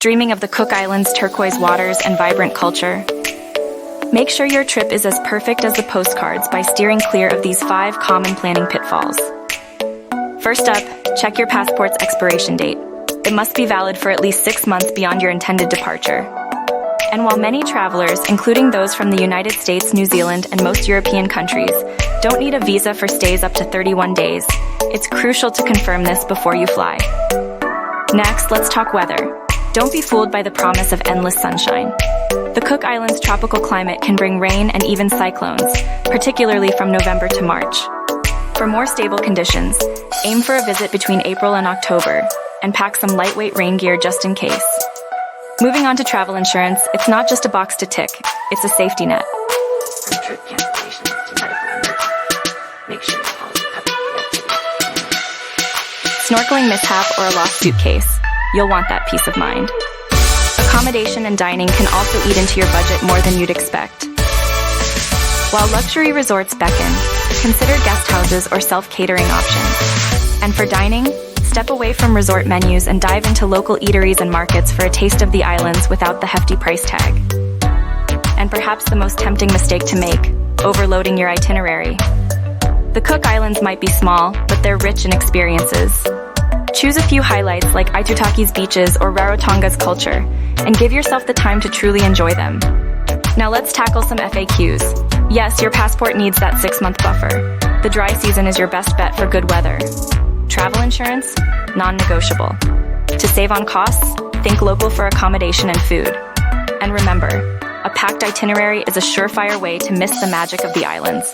Dreaming of the Cook Islands' turquoise waters and vibrant culture? Make sure your trip is as perfect as the postcards by steering clear of these 5 common planning pitfalls. First up, check your passport's expiration date. It must be valid for at least 6 months beyond your intended departure. And while many travelers, including those from the United States, New Zealand, and most European countries, don't need a visa for stays up to 31 days, it's crucial to confirm this before you fly. Next, let's talk weather. Don't be fooled by the promise of endless sunshine. The Cook Islands' tropical climate can bring rain and even cyclones, particularly from November to March. For more stable conditions, aim for a visit between April and October, and pack some lightweight rain gear just in case. Moving on to travel insurance, it's not just a box to tick, it's a safety net. From trip cancellations to medical emergencies, make sure your policy covers the activity. Snorkeling mishap or a lost suitcase, you'll want that peace of mind. Accommodation and dining can also eat into your budget more than you'd expect. While luxury resorts beckon, consider guest houses or self-catering options. And for dining, step away from resort menus and dive into local eateries and markets for a taste of the islands without the hefty price tag. And perhaps the most tempting mistake to make, overloading your itinerary. The Cook Islands might be small, but they're rich in experiences. Choose a few highlights like Aitutaki's beaches or Rarotonga's culture, and give yourself the time to truly enjoy them. Now let's tackle some FAQs. Yes, your passport needs that 6-month buffer. The dry season is your best bet for good weather. Travel insurance? Non-negotiable. To save on costs, think local for accommodation and food. And remember, a packed itinerary is a surefire way to miss the magic of the islands.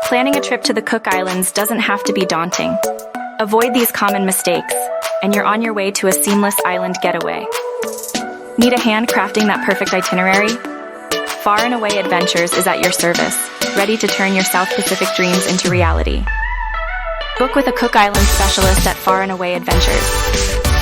Planning a trip to the Cook Islands doesn't have to be daunting. Avoid these common mistakes, and you're on your way to a seamless island getaway. Need a hand crafting that perfect itinerary? Far and Away Adventures is at your service, ready to turn your South Pacific dreams into reality. Book with a Cook Islands specialist at Far and Away Adventures.